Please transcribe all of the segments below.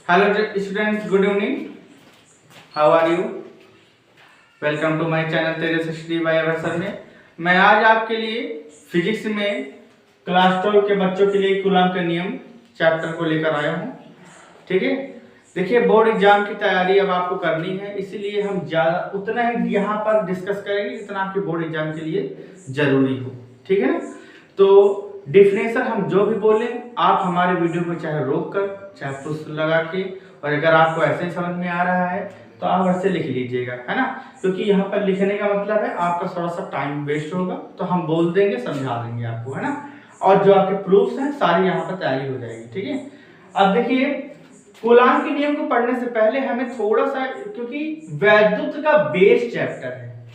Hello students, good evening. How are you? Welcome to my channel Tejas Shri भाई अवसर में मैं आज आपके लिए फिजिक्स में क्लास 12 के बच्चों के लिए कूलॉम के नियम चैप्टर को लेकर आया हूँ। ठीक है, देखिए बोर्ड एग्जाम की तैयारी अब आपको करनी है, इसीलिए हम ज़्यादा उतना ही यहाँ पर डिस्कस करेंगे जितना आपके बोर्ड एग्जाम के लिए जरूरी हो। ठीक है ना, तो डिफिनेशन हम जो भी बोलें आप हमारे वीडियो को चाहे रोक कर चाहे पुश लगा के, और अगर आपको ऐसे समझ में आ रहा है तो आप ऐसे लिख लीजिएगा, है ना, क्योंकि यहाँ पर लिखने का मतलब है आपका थोड़ा सा टाइम वेस्ट होगा, तो हम बोल देंगे समझा देंगे आपको, है ना, और जो आपके प्रूफ्स हैं सारी यहाँ पर तैयारी हो जाएगी। ठीक है, अब देखिए कूलॉम के नियम को पढ़ने से पहले हमें थोड़ा सा, क्योंकि वैद्युत का बेस चैप्टर है,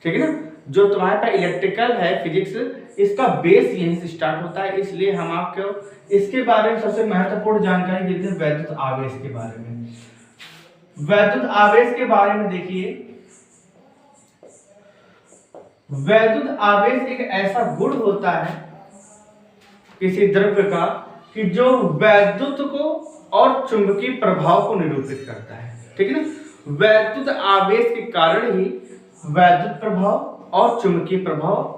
ठीक है ना, जो तुम्हारे पास इलेक्ट्रिकल है फिजिक्स, इसका बेस यहीं से स्टार्ट होता है, इसलिए हम आपको इसके बारे में सबसे महत्वपूर्ण जानकारी देते हैं वैद्युत आवेश के बारे में। वैद्युत आवेश के बारे में देखिए, वैद्युत आवेश एक ऐसा गुण होता है किसी द्रव्य का कि जो वैद्युत को और चुंबकीय प्रभाव को निरूपित करता है। ठीक है ना, वैद्युत आवेश के कारण ही वैद्युत प्रभाव और चुंबकीय प्रभाव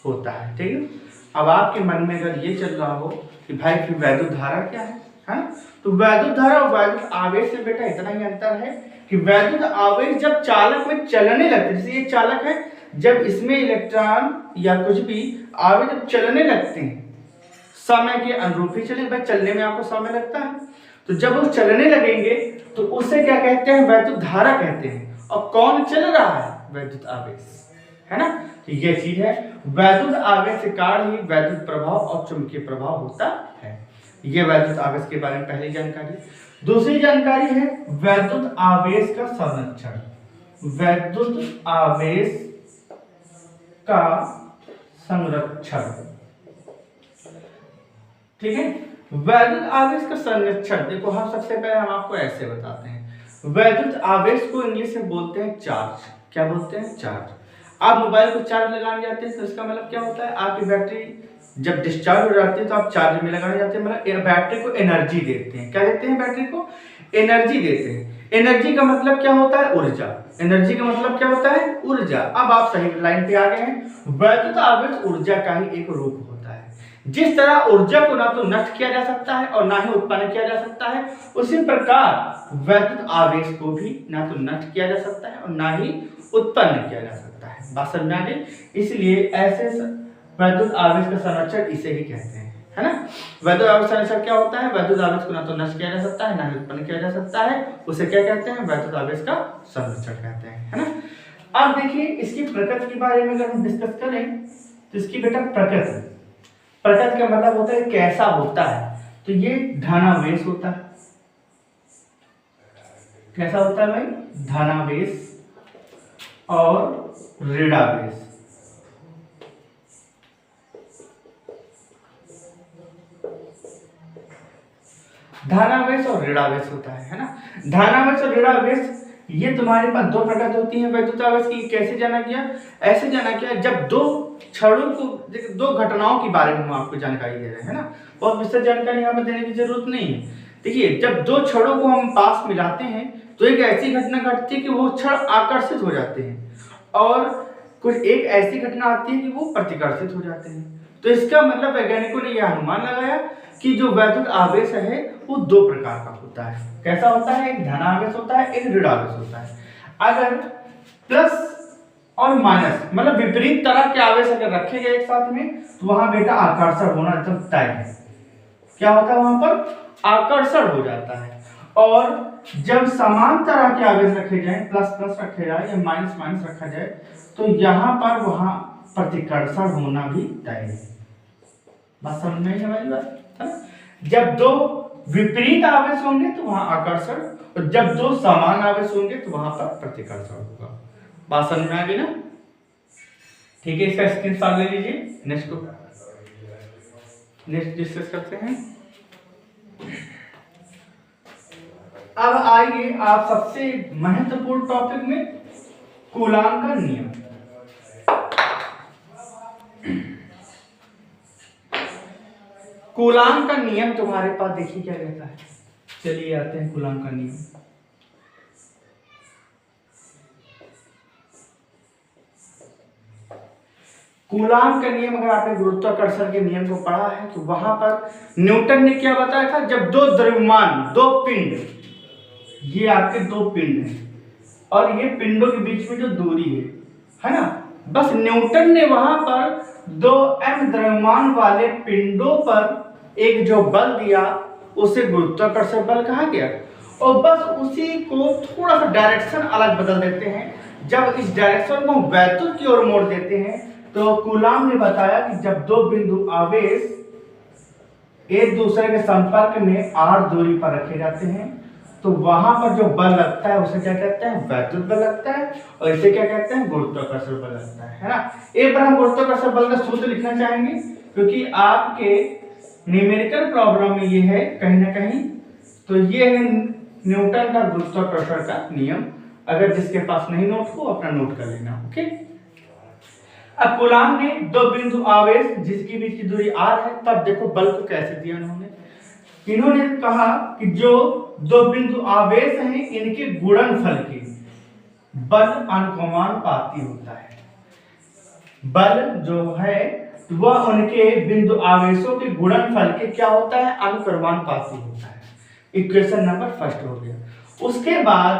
होता है। ठीक है, अब आपके मन में अगर ये चल रहा हो कि भाई फिर वैद्युत धारा क्या है ना, तो वैद्युत धारा और वैद्युत आवेश से बेटा इतना ही अंतर है कि वैद्युत आवेश जब चालक में चलने लगते हैं, जैसे ये चालक है, जब इसमें इलेक्ट्रॉन या कुछ भी आवेश जब चलने लगते हैं समय के अनुरूप ही चले, भाई चलने में आपको समय लगता है, तो जब वो चलने लगेंगे तो उसे क्या कहते हैं, वैद्युत धारा कहते हैं। और कौन चल रहा है, वैद्युत आवेश, है ना, तो ये चीज है, वैद्युत आवेश के कारण ही वैद्युत प्रभाव और चुंबकीय प्रभाव होता है। ये वैद्युत आवेश के बारे में पहली जानकारी। दूसरी जानकारी है वैद्युत आवेश का संरक्षण। वैद्युत आवेश का संरक्षण, ठीक है, वैद्युत आवेश का संरक्षण देखो, हम सबसे पहले हम आपको ऐसे बताते हैं, वैद्युत आवेश को इंग्लिश में बोलते हैं चार्ज। क्या बोलते हैं, चार्ज। आप मोबाइल को चार्ज लगाने जाते हैं तो इसका मतलब क्या होता है, आपकी बैटरी जब डिस्चार्ज हो जाती है तो आप चार्ज में लगाने जाते हैं, मतलब बैटरी को एनर्जी देते हैं। क्या देते हैं, बैटरी को एनर्जी देते हैं। एनर्जी का मतलब क्या होता है, ऊर्जा। एनर्जी का मतलब क्या होता है, ऊर्जा। अब आप सही लाइन पे आ गए हैं, वैद्युत आवेश ऊर्जा का ही एक रूप होता है। जिस तरह ऊर्जा को ना तो नष्ट किया जा सकता है और ना ही उत्पन्न किया जा सकता है, उसी प्रकार वैद्युत आवेश को भी ना तो नष्ट किया जा सकता है और ना ही उत्पन्न किया जा सकता है। बात समझ में आ गई, इसलिए ऐसे वैद्युत आवेश का संरक्षण इसे ही कहते हैं, है ना। वैद्युत आवेश संरक्षण क्या होता है, वैद्युत आवेश को ना तो नष्ट किया जा सकता है ना ही उत्पन्न किया जा सकता है, उसे क्या कहते हैं, वैद्युत आवेश का संरक्षण कहते हैं, है ना। अब देखिए इसकी प्रकृति के बारे में अगर हम डिस्कस करें तो इसकी बेटा प्रकृति, प्रकृति का मतलब होता है कैसा होता है, तो ये धनावेश होता है। कैसा होता है भाई, धनावेश और ऋणावेश। धनावेश और ऋणावेश होता है ना। धनावेश और ऋणावेश ये तुम्हारे पास दो प्रकार होती है वैद्युत आवेश की। कैसे जाना गया, ऐसे जाना गया जब दो क्षणों को, दो घटनाओं के बारे में हम आपको जानकारी दे रहे हैं ना, बहुत विस्तृत जानकारी यहाँ पर देने की जरूरत नहीं है। देखिए जब दो क्षणों को हम पास मिलाते हैं तो एक ऐसी घटना घटती है कि वो क्षण आकर्षित हो जाते हैं, और कुछ एक ऐसी घटना आती है कि वो प्रतिकर्षित हो जाते हैं। तो इसका मतलब वैज्ञानिकों ने यह अनुमान लगाया कि जो वैद्युत आवेश है वो दो प्रकार का होता है। कैसा होता है, एक धनावेश होता है, एक ऋणावेश होता है। अगर प्लस और माइनस मतलब विपरीत तरह के आवेश अगर रखे गए एक साथ में तो वहां बेटा आकर्षण होना एकदम तय है। क्या होता है, वहां पर आकर्षण हो जाता है। और जब समान तरह के आवेश रखे जाए, प्लस प्लस रखे जाए या माइनस माइनस रखा जाए, तो यहां पर वहां प्रतिकर्षण होना भी तय है। बात समझ में आई हमारी बात, है ना। जब दो विपरीत आवेश होंगे तो वहां आकर्षण, और जब दो समान आवेश होंगे तो वहां पर प्रतिकर्षण होगा। बात समझ में आ गई ना, ठीक है, इसका स्क्रीनशॉट ले लीजिए। नेक्स्ट डिस्कस करते हैं। अब आइए आप सबसे महत्वपूर्ण टॉपिक में, कूलॉम का नियम। कूलॉम का नियम तुम्हारे पास देखिए क्या कहता है, चलिए आते हैं कूलाम का नियम। कूलाम का नियम, अगर आपने गुरुत्वाकर्षण के नियम को पढ़ा है तो वहां पर न्यूटन ने क्या बताया था, जब दो द्रव्यमान, दो पिंड, ये आपके दो पिंड हैं और ये पिंडों के बीच में जो दूरी है ना, बस न्यूटन ने वहां पर दो m द्रव्यमान वाले पिंडों पर एक जो बल दिया उसे गुरुत्वाकर्षण बल कहा गया। और बस उसी को थोड़ा सा डायरेक्शन अलग बदल देते हैं। जब इस डायरेक्शन को वैद्युत की ओर मोड़ देते हैं तो कूलाम ने बताया कि जब दो बिंदु आवेश एक दूसरे के संपर्क में r दूरी पर रखे जाते हैं तो वहां पर जो बल लगता है उसे क्या कहते हैं, वैद्युत बल लगता है, और इसे क्या कहते हैं, गुरुत्वाकर्षण बल लगता है ना। एक बार हम गुरुत्वाकर्षण बल का सूत्र लिखना चाहेंगे क्योंकि आपके न्यूमेरिकल प्रॉब्लम में ये है कहीं ना कहीं। तो ये है न्यूटन का गुरुत्वाकर्षण का नियम। अगर जिसके पास नहीं नोट हो अपना नोट कर लेना। ओके, अब कूलाम ने दो बिंदु आवेश जिसकी बीच की दूरी r है, तब देखो बल को कैसे दिया इन्होंने कहा कि जो दो बिंदु आवेश हैं इनके गुणनफल के बल अनुपाती होता है। बल जो है वह उनके बिंदु आवेशों के गुणनफल के क्या होता है, अनुक्रमानुपाती होता है। इक्वेशन नंबर फर्स्ट हो गया। उसके बाद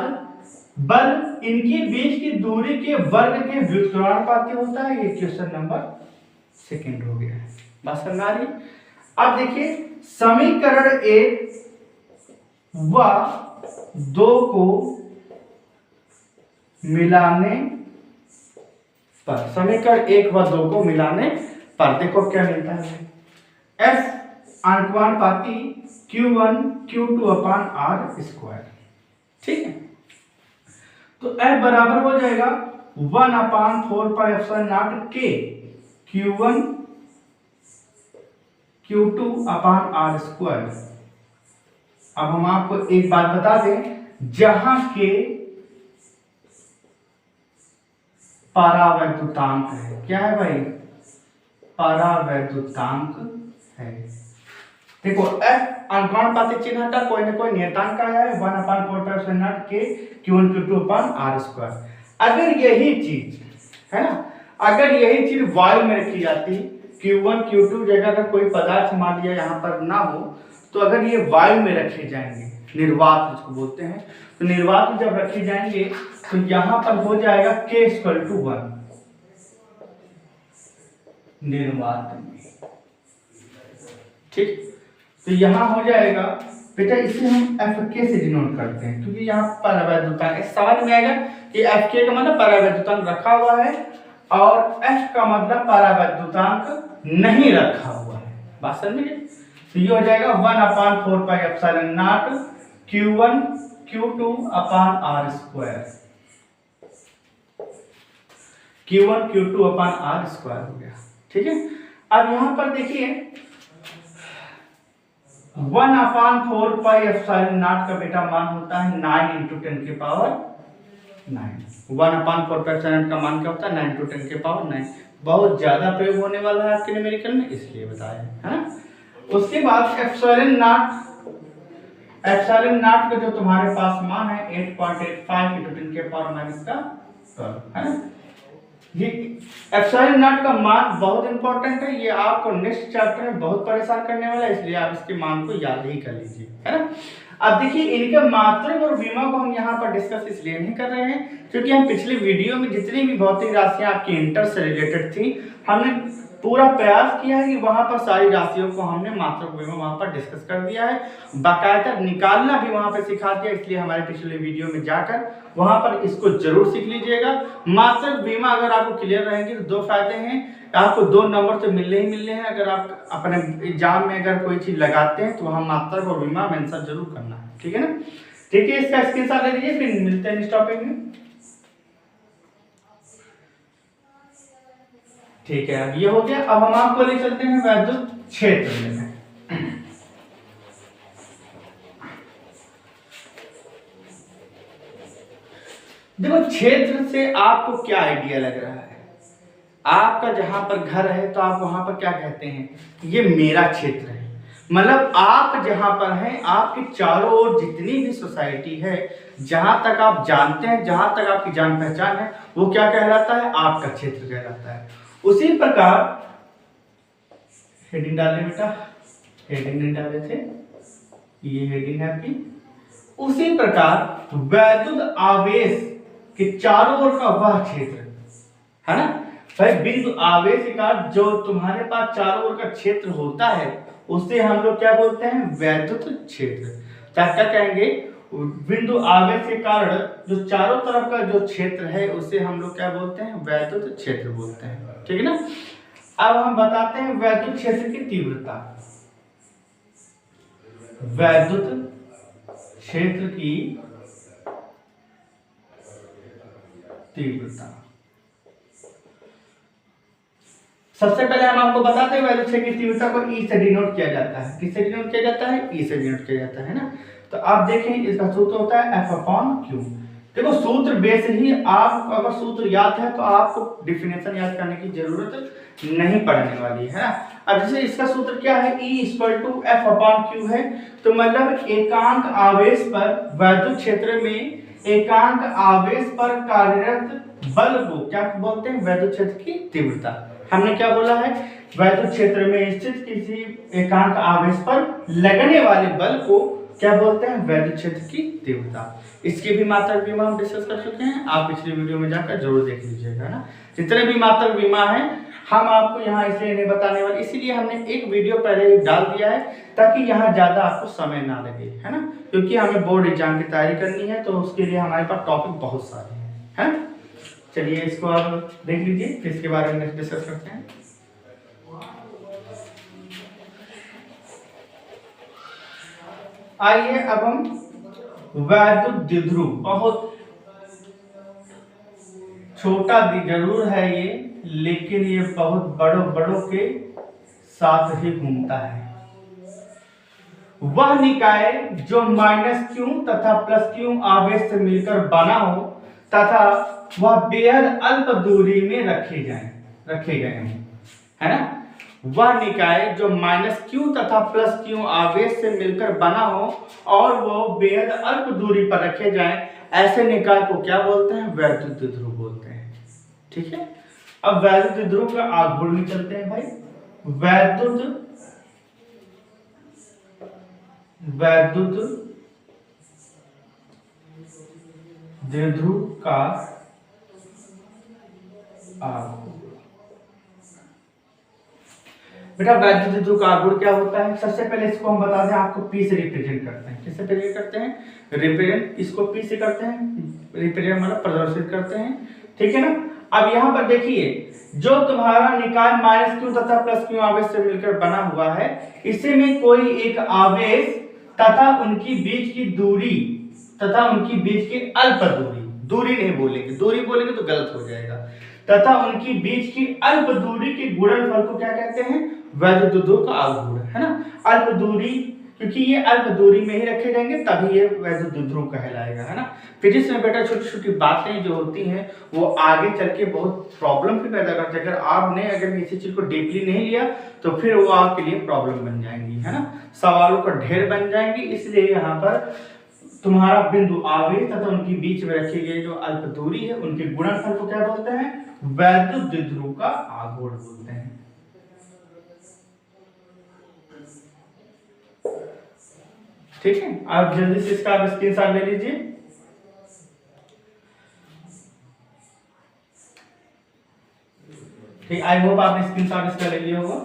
बल इनके बीच की दूरी के वर्ग के व्युत्क्रमानुपाती होता है। ये क्वेश्चन नंबर सेकंड हो गया। बात समझ आ रही। अब देखिए समीकरण 1 व 2 को मिलाने पर, समीकरण 1 व 2 को मिलाने पर देखो क्या मिलता है, F अनुपाती Q1 Q2 अपान R स्क्वायर। ठीक है, तो F बराबर हो जाएगा 1/4 pi epsilon not K Q1 Q2 upon R square. अब हम आपको एक बात बता दें, जहां के परावैद्युतांक है, क्या है भाई, परावैद्युतांक है। देखो F अनुपाती चिन्ह हटा, कोई ना कोई नियतांक आया है 1/4 के Q1 Q2 अपान R स्क्वायर। अगर यही चीज है ना, अगर यही चीज वायु में रखी जाती, Q1 Q2 जगह अगर कोई पदार्थ मान लिया यहाँ पर ना हो, तो अगर ये वायु में रखे जाएंगे, निर्वात जिसको बोलते हैं, तो निर्वात में जब रखे जाएंगे तो यहाँ पर हो जाएगा K = 1 निर्वात में। ठीक, तो यहाँ हो जाएगा बेटा, इसे हम Fk से डिनोट करते हैं क्योंकि यहाँ परावैद्युतांक समझ में आएगा कि Fk का मतलब परावैद्युतांक रखा हुआ है और F का मतलब परावैद्युतांक नहीं रखा हुआ है। बात समझ में? तो ये हो जाएगा 1/4 pi epsilon not Q1 Q2 upon R square. Q1 Q2 upon R square हो गया। ठीक है, अब यहां पर देखिए 1/4 पाई एप्सिलॉन नॉट का बेटा मान होता है 9 × 10 की पावर 9। 1/4 पाई एप्सिलॉन का मान क्या होता है, 9 × 10 की पावर 9। बहुत ज्यादा प्रयोग होने वाला है आपके न्यूमेरिकल में, इसलिए बताया है ना। उसके बाद एप्सिलॉन नॉट का जो तुम्हारे पास मान है 8.85 × 10 के पावर -12 है ना। ये एप्सिलॉन नॉट का मान बहुत इंपॉर्टेंट है, ये आपको नेक्स्ट चैप्टर में बहुत परेशान करने वाला है, इसलिए आप इसके मान को याद ही कर लीजिए, है ना। अब देखिए इनके मात्रक और विमा को हम यहाँ पर डिस्कस इसलिए नहीं कर रहे हैं क्योंकि हम पिछले वीडियो में जितनी भी भौतिक राशियां आपकी इंटर से रिलेटेड थी, हमने पूरा प्रयास किया है कि वहां पर सारी राशियों को हमने मात्रक विमा वहां पर डिस्कस कर दिया है, बाकायदा निकालना भी वहां पर सिखा दिया। इसलिए हमारे पिछले वीडियो में जाकर वहां पर इसको जरूर सीख लीजिएगा। मात्रक बीमा अगर आपको क्लियर रहेंगे तो 2 फायदे हैं, आपको 2 नंबर तो मिलने ही मिलने हैं। अगर आप अपने एग्जाम में अगर कोई चीज लगाते हैं तो वहां मात्रक और बीमा मेंशन जरूर करना है, ठीक है ना। ठीक है, इसका स्क्रीनशॉट ले लीजिए, फिर मिलते हैं इस टॉपिक में। ठीक है, अब ये हो गया। अब हम आपको ले चलते हैं वैद्युत क्षेत्र में। देखो क्षेत्र से आपको क्या आइडिया लग रहा है, आपका जहां पर घर है तो आप वहां पर क्या कहते हैं, ये मेरा क्षेत्र है। मतलब आप जहां पर हैं, आपके चारों ओर जितनी भी सोसाइटी है, जहां तक आप जानते हैं, जहां तक आपकी जान पहचान है, वो क्या कहलाता है? आपका क्षेत्र कहलाता है। उसी प्रकार हेडिंग डाल लें बेटा, हेडिंग नहीं डाले थे, ये हेडिंग है आपकी। उसी प्रकार वैद्युत आवेश के चारों ओर का वह क्षेत्र है ना भाई, बिंदु आवेश का जो तुम्हारे पास चारों ओर का क्षेत्र होता है, उसे हम लोग क्या बोलते हैं? वैद्युत क्षेत्र। क्या कहेंगे? बिंदु आवेश के कारण जो चारों तरफ का जो क्षेत्र है, उसे हम लोग क्या बोलते हैं? वैद्युत क्षेत्र बोलते हैं। ठीक है ना। अब हम बताते हैं वैद्युत क्षेत्र की तीव्रता। वैद्युत क्षेत्र की तीव्रता, सबसे पहले हम आपको बताते हैं वैद्युत क्षेत्र की तीव्रता को ई से डिनोट किया जाता है। किससे डिनोट किया जाता है? ई से डिनोट किया जाता है ना। तो आप देखें, इसका सूत्र होता है F/Q। देखो सूत्र बेस ही, आप अगर सूत्र याद है तो आपको डिफिनेशन याद करने की जरूरत नहीं पड़ने वाली है ना। अब जैसे इसका सूत्र क्या है? E = F/Q है। तो मतलब एकांक आवेश पर, वैद्युत क्षेत्र में एकांक आवेश पर कार्यरत बल को क्या बोलते हैं? वैद्युत क्षेत्र की तीव्रता। हमने क्या बोला है? वैद्युत क्षेत्र में स्थित किसी एकांक आवेश पर लगने वाले बल को क्या बोलते हैं? वैद्युत क्षेत्र की तीव्रता। इसके भी मात्रक विमा हम डिस्कस कर चुके हैं, आप पिछले वीडियो में जाकर जरूर देख लीजिएगा ना। जितने भी मात्रक विमा हैं हम आपको यहाँ इसलिए नहीं बताने वाले, इसीलिए हमने एक वीडियो पहले डाल दिया है ताकि यहाँ ज्यादा आपको समय ना लगे, है ना। क्योंकि हमें बोर्ड एग्जाम की तैयारी करनी है, तो उसके लिए हमारे पास टॉपिक बहुत सारे हैं, है ना। चलिए इसको आप देख लीजिए, फिर इसके बारे में डिस्कस करते हैं। आइए अब हम वैद्युत द्विध्रुव, बहुत छोटा जरूर है ये, लेकिन ये बहुत बड़ों के साथ ही घूमता है। वह निकाय जो -Q तथा +Q आवेश से मिलकर बना हो तथा वह बेहद अल्प दूरी में रखे गए हैं, है ना। वह निकाय जो -Q तथा +Q आवेश से मिलकर बना हो और वो बेहद अल्प दूरी पर रखे जाएं, ऐसे निकाय को क्या बोलते हैं? वैद्युत द्विध्रुव बोलते हैं। ठीक है। अब वैद्युत द्विध्रुव का आघूर्ण में चलते हैं भाई। वैद्युत द्विध्रुव का आघूर्ण। बेटा वैद्युत द्विध्रुव का आघूर्ण क्या होता है? सबसे पहले इसको हम बता दें, आपको P से रिप्रेजेंट करते हैं। किससे रिप्रेजेंट करते हैं? रिप्रेजेंट इसको P से करते हैं, रिप्रेजेंट मतलब प्रदर्शित करते हैं। ठीक है ना। अब यहाँ पर देखिए, जो तुम्हारा निकाय -Q तथा +Q आवेश से मिलकर बना हुआ है, इसी में कोई एक आवेश तथा उनकी बीच की दूरी तथा उनकी बीच की अल्प दूरी नहीं बोलेंगे, दूरी बोलेंगे तो गलत हो जाएगा, तथा उनकी बीच की अल्प दूरी के गुणनफल को क्या कहते हैं? वैद्युत द्विध्रुव का आघूर्ण, है ना। अल्प दूरी, क्योंकि ये अल्प दूरी में ही रखे जाएंगे तभी ये वैद्युत द्विध्रुव कहलाएगा, है ना। फिजिक्स में बेटा छोटी छोटी बातें जो होती हैं वो आगे चल के बहुत प्रॉब्लम भी पैदा करते हैं। अगर किसी चीज को डीपली नहीं लिया तो फिर वो आपके लिए प्रॉब्लम बन जाएंगी, है ना। सवालों का ढेर बन जाएंगी। इसलिए यहाँ पर तुम्हारा बिंदु आवेश तथा उनके बीच में रखी गई जो अल्प दूरी है, उनके गुणनफल को क्या बोलते हैं? वैद्युत द्विध्रुव का आघूर्ण बोलते हैं। ठीक है। आप जल्दी से इसका स्क्रीनशॉट ले लीजिए। ठीक, आई होप आपने स्क्रीनशॉट इसका ले लिया होगा।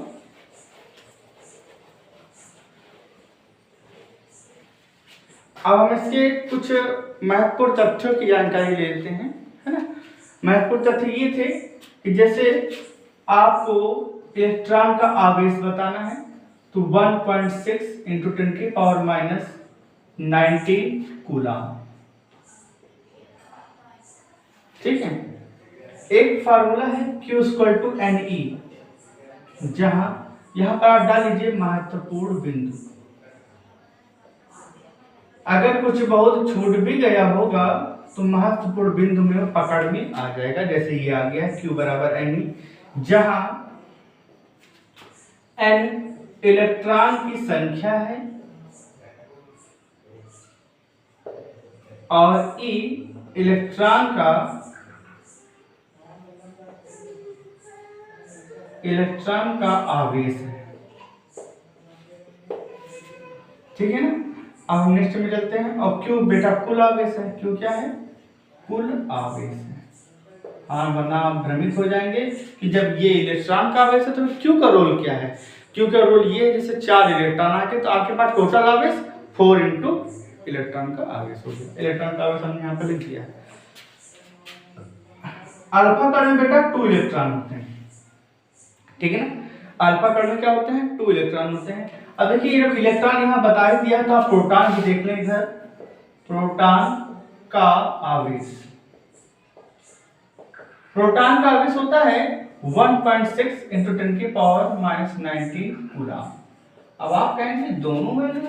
अब हम इसके कुछ महत्वपूर्ण तथ्यों की जानकारी ले लेते हैं, है ना। महत्वपूर्ण तथ्य ये थे कि जैसे आपको इलेक्ट्रॉन का आवेश बताना है तो 1.6 × 10⁻⁹ कूलम। ठीक है। एक फार्मूला है Q = Ne, जहां यहां पर आप डाल लीजिए महत्वपूर्ण बिंदु। अगर कुछ बहुत छूट भी गया होगा तो महत्वपूर्ण बिंदु में पकड़ में आ जाएगा। जैसे ये आ गया Q = Ne, जहां N इलेक्ट्रॉन की संख्या है और ई इलेक्ट्रॉन का आवेश है। ठीक है ना। अब हम नेक्स्ट में चलते हैं। और क्यों बेटा कुल आवेश है, क्यों क्या है, कुल आवेश है। हाँ, वरना आप भ्रमित हो जाएंगे कि जब ये इलेक्ट्रॉन का आवेश है तो क्यू का रोल क्या है। क्यू का रोल ये है, जैसे 4 इलेक्ट्रॉन आके तो आपके पास टोटल आवेश 4 इंटू इलेक्ट्रॉन का आवेश हो गया। इलेक्ट्रॉन का आवेश हमने यहाँ पर लिख दिया है। अल्फा कण में बेटा 2 इलेक्ट्रॉन होते हैं। ठीक है ना। अल्फा कण में क्या होते हैं, 2 इलेक्ट्रॉन होते हैं। अब देखिए जब इलेक्ट्रॉन यहाँ बता ही दिया तो आप प्रोटॉन भी देख लें इधर। प्रोटॉन का आवेश, प्रोटॉन का आवेश होता है 1.6 इंटू 10 की पावर -19 कूलम। अब आप कहेंगे दोनों वैल्यू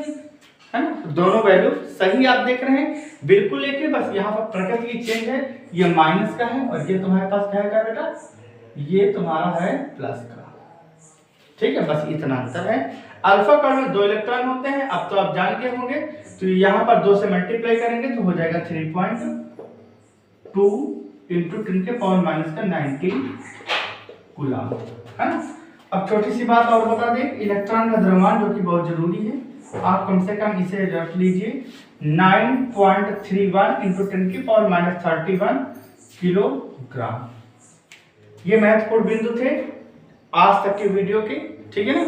है ना, दोनों वैल्यू सही आप देख रहे हैं, बिल्कुल एक ही, बस यहाँ पर प्रकृति की चेंज है। ये माइनस का है और ये तुम्हारे पास क्या है बेटा, ये तुम्हारा है प्लस का। ठीक है, बस इतना अंतर है। अल्फा कण में 2 इलेक्ट्रॉन होते हैं। अब तो आप जान गए होंगे, तो यहाँ पर 2 से मल्टीप्लाई करेंगे तो हो जाएगा 3.2 इंटू 10 के पावर -19 कूलम, है ना। अब छोटी सी बात और बता दें, इलेक्ट्रॉन का द्रव्यमान जो कि बहुत जरूरी है, आप कम से कम इसे रख लीजिए 9.31 इंटू 10 की पावर -31 किलोग्राम। ये महत्वपूर्ण बिंदु थे आज तक के वीडियो के। ठीक है ना।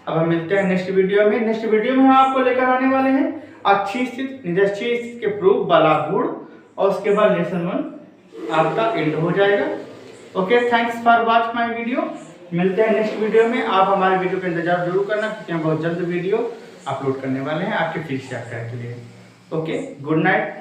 अब हम मिलते हैं नेक्स्ट वीडियो में। नेक्स्ट वीडियो में हम आपको लेकर आने वाले हैं अच्छी स्थिति, निरक्षीय स्थिति के प्रूफ वाला गुण, और उसके बाद लेसन 1 आपका एंड हो जाएगा। Okay, thanks for watch my video. मिलते हैं नेक्स्ट वीडियो में। आप हमारे वीडियो का इंतजार जरूर करना, क्योंकि हम बहुत जल्द वीडियो अपलोड करने वाले हैं आपके फिजिक्स चैप्टर के लिए। Okay, good night.